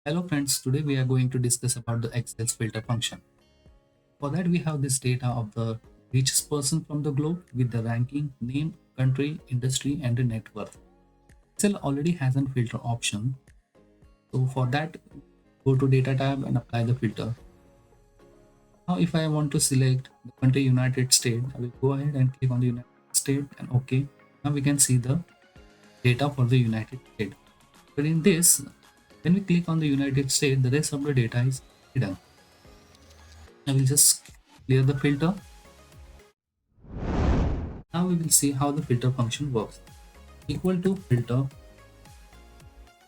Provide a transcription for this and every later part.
Hello friends, today we are going to discuss about the Excel's filter function. For that we have this data of the richest person from the globe with the ranking, name, country, industry and the net worth. Excel already has a filter option. So for that, go to data tab and apply the filter. Now if I want to select the country United States, I will go ahead and click on the United States and OK. Now we can see the data for the United States. But in this, when we click on the United States, the rest of the data is hidden. I will just clear the filter. Now we will see how the filter function works. Equal to filter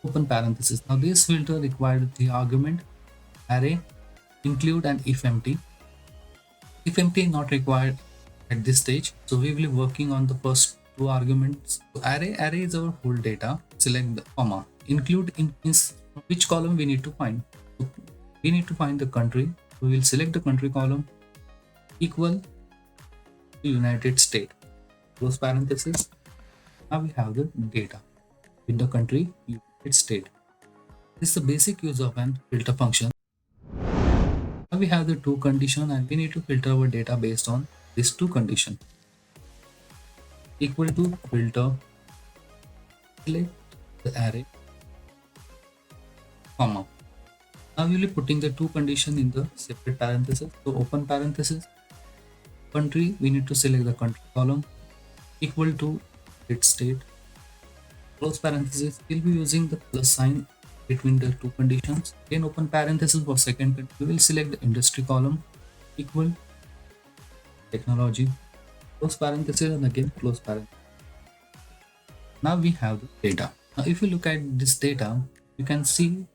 open parenthesis. Now this filter required the argument array include and if empty. If empty not required at this stage. So we will be working on the first two arguments. So array is our whole data. Select the comma. Include in means which column we need to find. So we need to find the country. So we will select the country column equal to United States. Close parenthesis. Now we have the data with the country United States. This is the basic use of an filter function. Now we have the two condition and we need to filter our data based on these two condition. Equal to filter select the array comma. Now we will be putting the two condition in the separate parenthesis. So open parenthesis country, we need to select the country column equal to its state. Close parenthesis, we'll be using the plus sign between the two conditions. In open parenthesis for second, we will select the industry column equal technology. Close parenthesis and again close parenthesis. Now we have the data. Now if you look at this data, you can see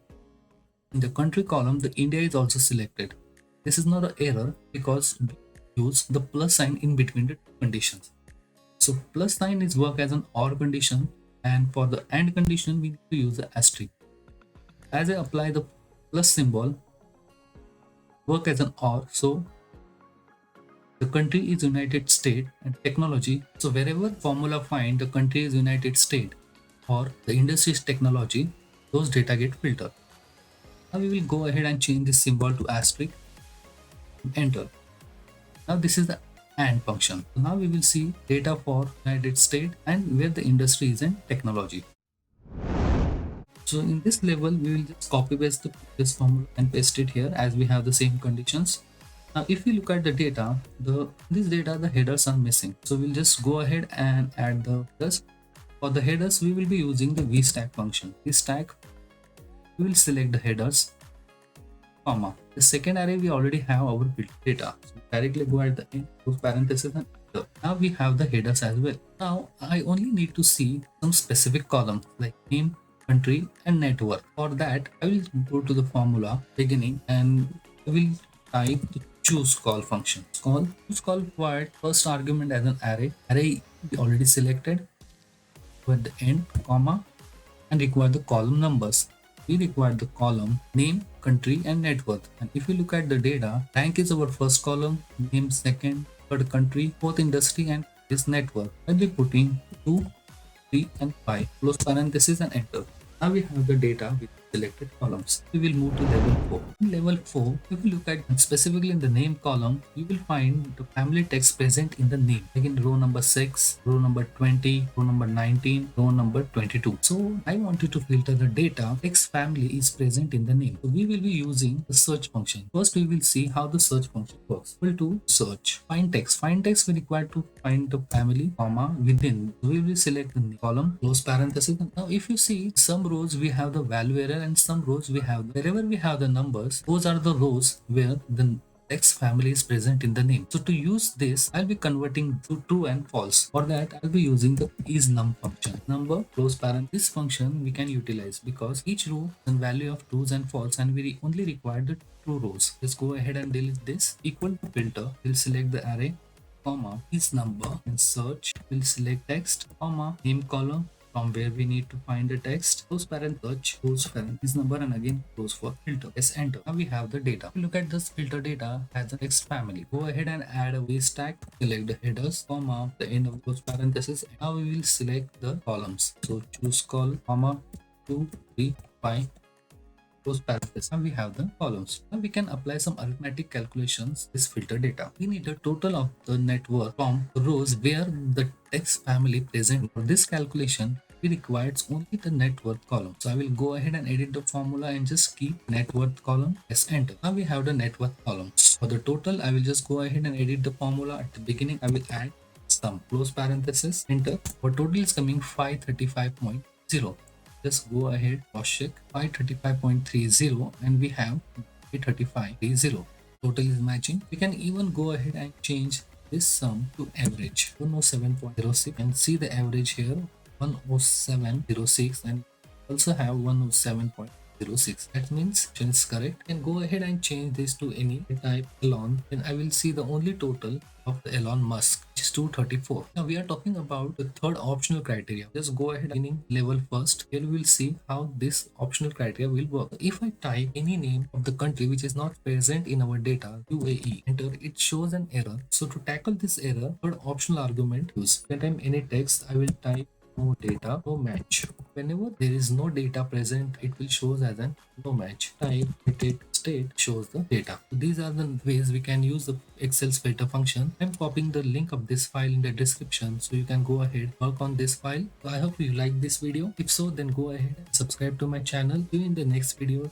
in the country column, the India is also selected. This is not an error because we use the plus sign in between the two conditions. So plus sign is work as an OR condition, and for the AND condition, we need to use the asterisk. As I apply the plus symbol, work as an OR. So the country is United States and technology. So wherever formula find the country is United States or the industry is technology, those data get filtered. Now we will go ahead and change this symbol to asterisk and enter. Now this is the AND function. So now we will see data for United States and where the industry is in technology. So in this level, we will just copy paste this formula and paste it here as we have the same conditions. Now if we look at the data, this data the headers are missing. So we'll just go ahead and add the headers. For the headers, we will be using the vstack function. Vstack, we will select the headers, comma. The second array we already have our data. So directly go at the end, close parenthesis and enter. Now we have the headers as well. Now I only need to see some specific columns like name, country and network. For that, I will go to the formula beginning and I will type the choose call function. Choose call required first argument as an array. Array we already selected. Go at the end, comma, and require the column numbers. We require the column name, country and net worth. And if you look at the data, rank is our first column, name second, third country, fourth industry and this network. I'll be putting 2, 3 and 5, close parenthesis and enter. Now we have the data with selected columns. We will move to level 4. In level 4, if you look at specifically in the name column, you will find the family text present in the name. Like in row number 6, row number 20, row number 19, row number 22. So I wanted to filter the data text family is present in the name. So we will be using the search function. First we will see how the search function works. Equal to search. Find text. Find text we require to find the family, comma, within. So we will select the column, close parenthesis. Now if you see some rows we have the value error and some rows we have wherever we have the numbers, those are the rows where the text family is present in the name. So to use this, I'll be converting to true and false. For that, I'll be using the isNum function. Number close parent. This function we can utilize because each row has a value of trues and false, and we only require the true rows. Let's go ahead and delete this. Equal to filter. We'll select the array, comma, is number and search. We'll select text, comma, name column from where we need to find the text, close parent search, close parent is number and again close for filter. Yes, enter. Now we have the data. If you look at this filter data has a text family. Go ahead and add a base tag, select the headers, comma, the end of those parentheses. Now we will select the columns. So choose call, comma, 2, 3, 5, close parenthesis. Now we have the columns. Now we can apply some arithmetic calculations this filter data. We need a total of the network from rows where the text family present. For this calculation, we requires only the net worth column. So I will go ahead and edit the formula and just keep net worth column. Press enter. Now we have the net worth column. For the total, I will just go ahead and edit the formula. At the beginning, I will add sum, close parenthesis, enter. For total is coming 535.0. Just go ahead, cross check 535.30, and we have 535.30. Total is matching. We can even go ahead and change this sum to average 107.06 and see the average here 107.06, and also have 107.06. That means option is correct. And go ahead and change this to any type Elon. Then I will see the only total of the Elon Musk, which is 234. Now we are talking about the third optional criteria. Just go ahead and level first. Here we will see how this optional criteria will work. If I type any name of the country which is not present in our data, UAE, enter, it shows an error. So to tackle this error, third optional argument use. Anytime any text, I will type no data, no match. Whenever there is no data present, it will shows as an no match. Type update state shows the data. So these are the ways we can use the Excel's filter function. I'm copying the link of this file in the description, so you can go ahead work on this file. So I hope you like this video. If so, then go ahead and subscribe to my channel. See you in the next video.